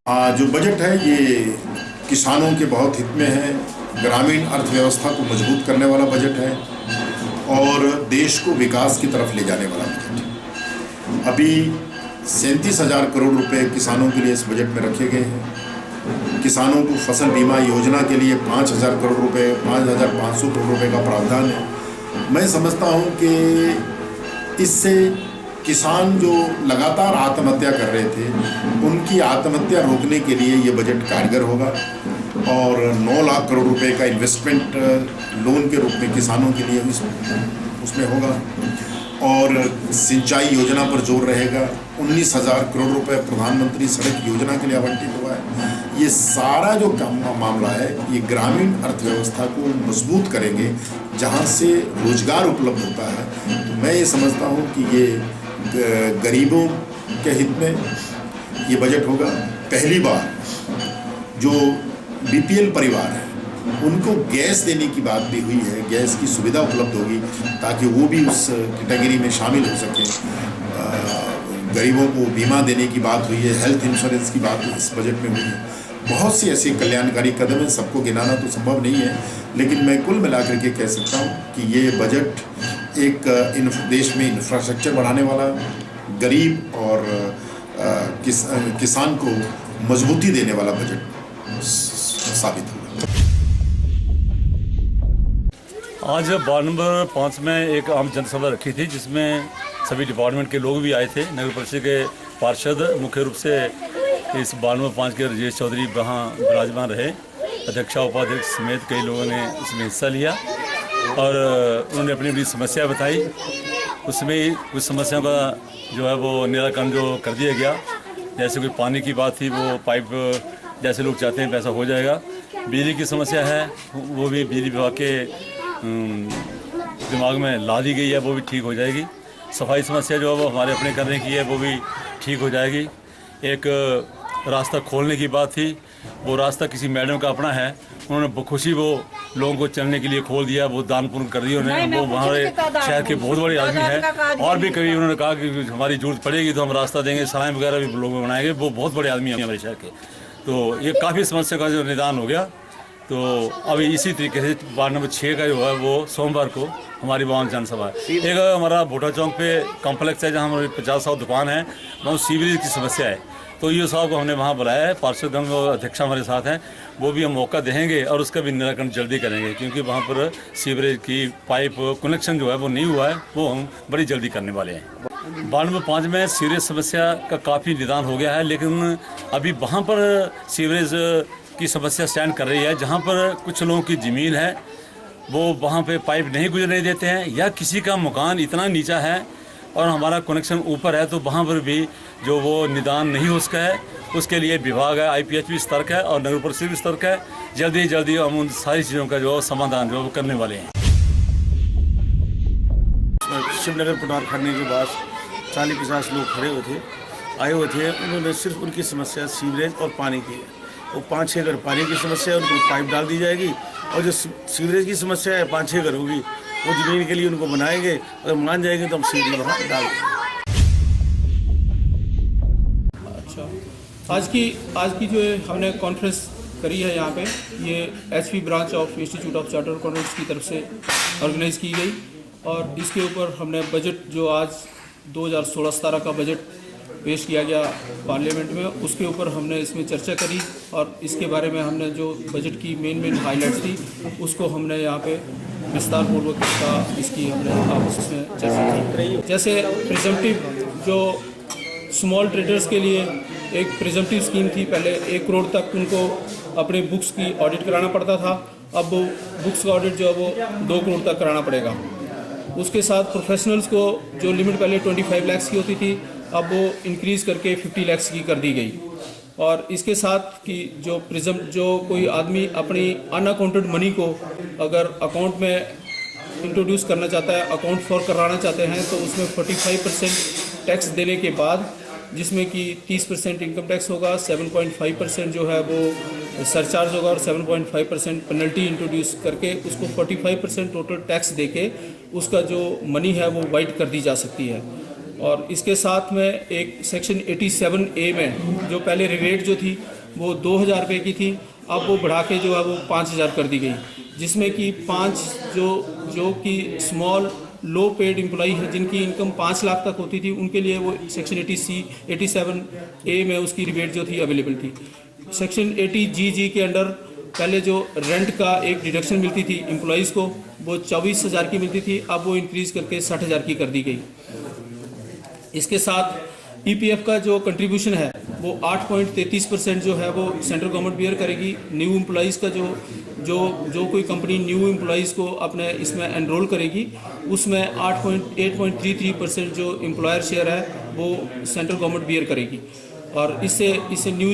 जो बजट है ये किसानों के बहुत हित में है, ग्रामीण अर्थव्यवस्था को मजबूत करने वाला बजट है और देश को विकास की तरफ ले जाने वाला बजट है। अभी 37,000 करोड़ रुपए किसानों के लिए इस बजट में रखे गए हैं। किसानों को फसल बीमा योजना के लिए 5,000 करोड़ रुपए 5,500 करोड़ रुपए का प्रावधान है। मैं समझता हूँ कि इससे किसान जो लगातार आत्महत्या कर रहे थे उनकी आत्महत्या रोकने के लिए ये बजट कारगर होगा और 9 लाख करोड़ रुपए का इन्वेस्टमेंट लोन के रूप में किसानों के लिए उसमें होगा और सिंचाई योजना पर जोर रहेगा। 19,000 करोड़ रुपए प्रधानमंत्री सड़क योजना के लिए आवंटित हुआ है। ये सारा जो मामला है ये ग्रामीण अर्थव्यवस्था को मजबूत करेंगे, जहाँ से रोजगार उपलब्ध होता है। तो मैं ये समझता हूँ कि ये गरीबों के हित में ये बजट होगा। पहली बार जो बीपीएल परिवार है उनको गैस देने की बात भी हुई है, गैस की सुविधा उपलब्ध होगी ताकि वो भी उस कैटेगरी में शामिल हो सकें। गरीबों को बीमा देने की बात हुई है, हेल्थ इंश्योरेंस की बात इस बजट में हुई है। बहुत सी ऐसी कल्याणकारी कदम हैं, सबको गिनाना तो संभव नहीं है, लेकिन मैं कुल मिलाकर के कह सकता हूँ कि ये बजट एक देश में इंफ्रास्ट्रक्चर बढ़ाने वाला, गरीब और किसान को मजबूती देने वाला बजट साबित होगा। आज वार्ड नंबर 5 में एक आम जनसभा रखी थी जिसमें सभी डिपार्टमेंट के लोग भी आए थे। नगर परिषद के पार्षद मुख्य रूप से इस वार्ड नंबर 5 के राजेश चौधरी वहाँ विराजमान रहे। अध्यक्षा उपाध्यक्ष समेत कई लोगों ने इसमें हिस्सा लिया और उन्होंने अपनी अपनी समस्या बताई। उसमें कुछ समस्याओं का जो है वो निराकरण जो कर दिया गया। जैसे कोई पानी की बात थी, वो पाइप जैसे लोग चाहते हैं वैसा हो जाएगा। बिजली की समस्या है, वो भी बिजली विभाग के दिमाग में ला दी गई है, वो भी ठीक हो जाएगी। सफाई समस्या जो है वो हमारे अपने करने की है, वो भी ठीक हो जाएगी। एक रास्ता खोलने की बात थी, वो रास्ता किसी मैडम का अपना है, उन्होंने बखुशी वो लोगों को चलने के लिए खोल दिया, वो दान पुण्य कर दिया उन्होंने। वो हमारे शहर के बहुत बड़े आदमी हैं और भी कभी उन्होंने कहा कि हमारी जरूरत पड़ेगी तो हम रास्ता देंगे, सराय वगैरह भी लोग बनाएंगे। वो बहुत बड़े आदमी हैं हमारे शहर के। तो ये काफ़ी समस्या का जो निदान हो गया। तो अभी इसी तरीके से वार्ड नंबर 6 का जो है वो सोमवार को हमारी वहाँ जनसभा है। एक हमारा भोटा चौक पे कॉम्प्लेक्स है जहाँ हमारी 50-100 दुकान है, वहाँ सीवरेज की समस्या है। तो ये साहब को हमने वहाँ बुलाया है, पार्षदगण और अध्यक्षा हमारे साथ हैं, वो भी हम मौका देंगे और उसका भी निराकरण जल्दी करेंगे क्योंकि वहाँ पर सीवरेज की पाइप कनेक्शन जो है वो नहीं हुआ है, वो हम बड़ी जल्दी करने वाले हैं। वार्ड नंबर 5 में सीवरेज समस्या का काफ़ी निदान हो गया है, लेकिन अभी वहाँ पर सीवरेज की समस्या स्टैंड कर रही है। जहाँ पर कुछ लोगों की ज़मीन है वो वहाँ पे पाइप नहीं गुजरने देते हैं, या किसी का मकान इतना नीचा है और हमारा कनेक्शन ऊपर है, तो वहाँ पर भी जो वो निदान नहीं हो सका है। उसके लिए विभाग है, IPH भी सतर्क है और नगर परिषद भी सतर्क है। जल्दी ही जल्दी हम उन सारी चीज़ों का जो समाधान जो करने वाले हैं। शिवनगर पटार खड़ने के बाद 40-50 लोग खड़े आए हुए थे। उन्होंने सिर्फ उनकी समस्या सीवरेज और पानी की है। वो 5-6 घर पानी की समस्या है, उनको पाइप डाल दी जाएगी, और जो सीवरेज की समस्या है 5-6 घर होगी, वो ज़मीन के लिए उनको बनाएंगे और मान जाएंगे तो हम सीवरेज वहाँ डाल देंगे। अच्छा, आज की जो हमने कॉन्फ्रेंस करी है यहाँ पे, ये HP branch of institute of chartered accountants की तरफ से ऑर्गेनाइज़ की गई और इसके ऊपर हमने बजट जो आज 2016-17 का बजट पेश किया गया पार्लियामेंट में, उसके ऊपर हमने इसमें चर्चा करी और इसके बारे में हमने जो बजट की मेन हाइलाइट्स थी उसको हमने यहाँ पे विस्तार पूर्वक इसकी हमने आपस में चर्चा की। जैसे प्रिजम्पटिव जो स्मॉल ट्रेडर्स के लिए एक प्रिजम्पटिव स्कीम थी, पहले 1 करोड़ तक उनको अपने बुक्स की ऑडिट कराना पड़ता था, अब वो बुक्स का ऑडिट जो है वो 2 करोड़ तक कराना पड़ेगा। उसके साथ प्रोफेशनल्स को जो लिमिट पहले 25 लाख की होती थी, अब वो इंक्रीज़ करके 50 लाख की कर दी गई। और इसके साथ कि जो कोई आदमी अपनी अनअकाउंटेड मनी को अगर अकाउंट में इंट्रोड्यूस करना चाहता है, अकाउंट फॉर कराना चाहते हैं, तो उसमें 45% टैक्स देने के बाद, जिसमें कि 30% इनकम टैक्स होगा, 7.5% जो है वो सरचार्ज होगा और 7.5% पेनल्टी इंट्रोड्यूस करके उसको 45% टोटल टैक्स देके उसका जो मनी है वो वाइट कर दी जा सकती है। और इसके साथ में एक सेक्शन 87A में जो पहले रेट जो थी वो 2,000 रुपये की थी, अब वो बढ़ा के जो है वो 5,000 कर दी गई, जिसमें कि 5 जो कि स्मॉल लो पेड एम्प्लॉई है जिनकी इनकम 5 लाख तक होती थी, उनके लिए वो सेक्शन 87A में उसकी रिबेट जो थी अवेलेबल थी। सेक्शन 80G के अंडर पहले जो रेंट का एक डिडक्शन मिलती थी एम्प्लॉइज़ को, वो 24,000 की मिलती थी, अब वो इंक्रीज़ करके 60,000 की कर दी गई। इसके साथ EPF का जो कंट्रीब्यूशन है वो 8.33% जो है वो सेंट्रल गवर्नमेंट बियर करेगी। न्यू एम्प्लॉइज़ का जो कोई कंपनी न्यू एम्प्लॉइज़ को अपने इसमें एनरोल करेगी, उसमें 8.33% जो एम्प्लॉयर शेयर है वो सेंट्रल गवर्नमेंट बियर करेगी। और इससे न्यू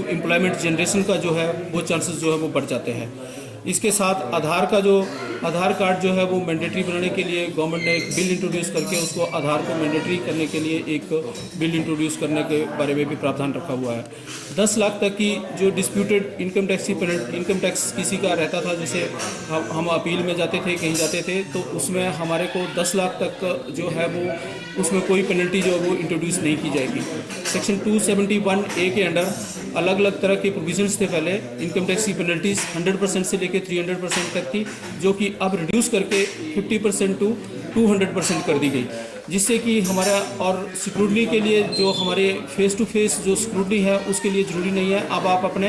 एम्प्लॉयमेंट जनरेशन का जो है वो चांसेस जो है वो बढ़ जाते हैं। इसके साथ आधार कार्ड जो है वो मैंडेटरी बनाने के लिए गवर्नमेंट ने एक बिल इंट्रोड्यूस करके उसको आधार को मैंडेटरी करने के लिए एक बिल इंट्रोड्यूस करने के बारे में भी प्रावधान रखा हुआ है। 10 लाख तक की जो डिस्प्यूटेड इनकम टैक्स किसी का रहता था, जैसे हम अपील में जाते थे, कहीं जाते थे, तो उसमें हमारे को 10 लाख तक जो है वो उसमें कोई पेनल्टी जो है वो इंट्रोड्यूस नहीं की जाएगी। सेक्शन 271A के अंडर अलग अलग तरह के प्रोविजंस थे पहले इनकम टैक्स की पेनल्टीज 100% से लेकर 300% तक थी, जो कि अब रिड्यूस करके 50% टू 200% कर दी गई, जिससे कि हमारा और स्क्रूटनी के लिए जो हमारे फेस टू फेस जो स्क्रूटनी है उसके लिए ज़रूरी नहीं है। अब आप अपने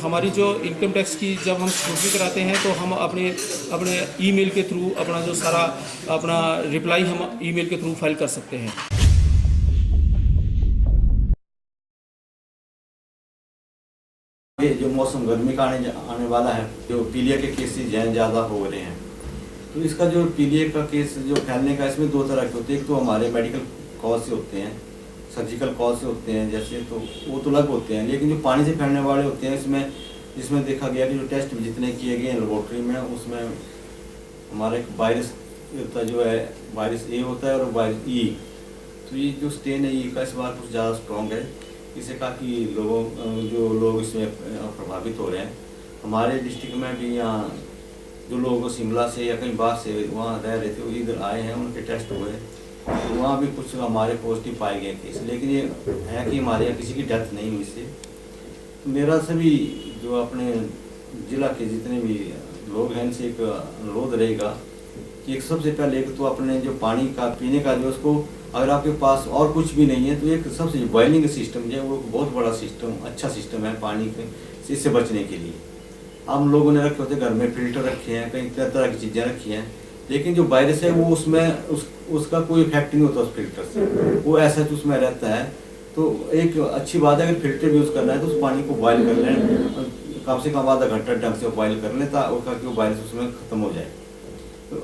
हमारी जो इनकम टैक्स की जब हम स्क्रूटनी कराते हैं तो हम अपने ईमेल के थ्रू अपना जो सारा अपना रिप्लाई हम ईमेल के थ्रू फाइल कर सकते हैं। ये जो मौसम गर्मी का आने वाला है, जो पीलिया के केसेस ज़्यादा हो रहे हैं, तो इसका जो पीलिया का केस जो फैलने का, इसमें 2 तरह के होते हैं। एक तो हमारे मेडिकल कॉज से होते हैं, सर्जिकल कॉज से होते हैं, जैसे तो वो तो अलग होते हैं, लेकिन जो पानी से फैलने वाले होते हैं इसमें देखा गया कि जो टेस्ट जितने किए गए हैं लेबोरेटरी में, उसमें हमारा एक वायरस होता जो है, वायरस A होता है और वायरस E। तो ये जो स्टेन है E का इस बार कुछ ज़्यादा स्ट्रॉन्ग है। इससे काफ़ी लोग इसमें प्रभावित हो रहे हैं। हमारे डिस्ट्रिक्ट में भी यहाँ जो लोग शिमला से या कहीं बाहर से वहाँ रह रहे थे, वो इधर आए हैं, उनके टेस्ट हुए, तो वहाँ भी कुछ हमारे पॉजिटिव पाए गए केस। लेकिन ये है कि हमारे यहाँ किसी की डेथ नहीं हुई इससे। तो मेरा सभी जो अपने ज़िला के जितने भी लोग हैं इनसे एक अनुरोध रहेगा कि एक सबसे पहले एक तो अपने जो पानी का पीने का जो उसको, अगर आपके पास और कुछ भी नहीं है तो एक सबसे बॉइलिंग सिस्टम जो है वो बहुत बड़ा सिस्टम, अच्छा सिस्टम है पानी के इससे बचने के लिए। हम लोगों ने रखे होते घर में, फिल्टर रखे हैं, कई तरह की चीज़ें रखी हैं, लेकिन जो वायरस है वो उसमें उसका कोई इफेक्ट नहीं होता उस फिल्टर से, वो ऐसा तो उसमें रहता है। तो एक अच्छी बात है, अगर फिल्टर भी यूज़ करना है तो उस पानी को बॉयल कर लें, कम से कम आधा घंटा ढंग से बॉयल कर लें ताकि वो वायरस उसमें ख़त्म हो जाए।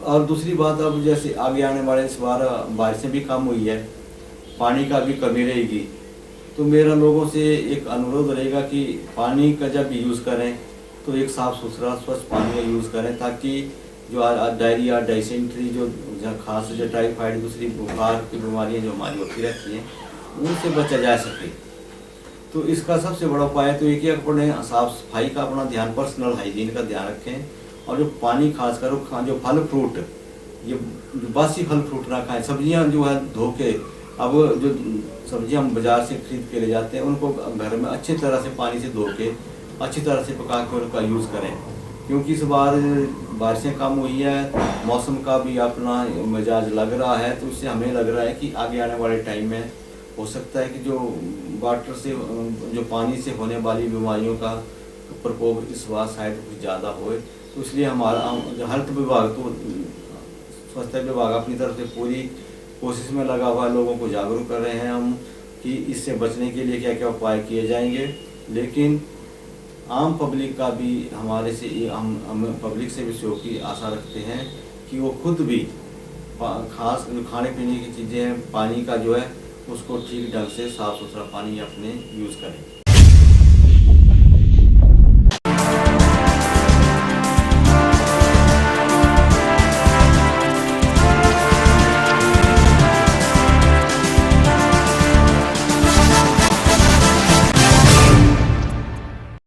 और दूसरी बात, अब जैसे आगे आने वाले इस बार बारिशें भी कम हुई है, पानी का भी कमी रहेगी, तो मेरा लोगों से एक अनुरोध रहेगा कि पानी का जब यूज़ करें तो एक साफ़ सुथरा स्वच्छ पानी का यूज़ करें, ताकि जो डायरिया, डायसेंट्री, जो खास जो टाइफाइड, दूसरी बुखार की बीमारियाँ जो हमारी होती रहती हैं, उनसे बचा जा सके। तो इसका सबसे बड़ा उपाय तो एक ही, अपने साफ़ सफाई का अपना ध्यान, पर्सनल हाइजीन का ध्यान रखें, और जो पानी खासकर जो फल फ्रूट, ये जो बासी फल फ्रूट ना खाएं। सब्जियां जो है धो के, अब जो सब्जियां हम बाज़ार से खरीद के ले जाते हैं उनको घर में अच्छी तरह से पानी से धो के अच्छी तरह से पका के उनका यूज़ करें, क्योंकि इस बार बारिशें कम हुई है, मौसम का भी अपना मिजाज लग रहा है, तो इससे हमें लग रहा है कि आगे आने वाले टाइम में हो सकता है कि जो वाटर से, जो पानी से होने वाली बीमारियों का प्रकोप इस बार शायद कुछ ज़्यादा होए। तो इसलिए हमारा हेल्थ विभाग, तो स्वास्थ्य विभाग अपनी तरफ से पूरी कोशिश में लगा हुआ है, लोगों को जागरूक कर रहे हैं हम कि इससे बचने के लिए क्या क्या उपाय किए जाएंगे। लेकिन आम पब्लिक का भी हमारे से, हम पब्लिक से भी सहयोग की आशा रखते हैं कि वो खुद भी खास खाने पीने की चीज़ें, पानी का जो है उसको ठीक ढंग से साफ़ सुथरा पानी अपने यूज़ करें।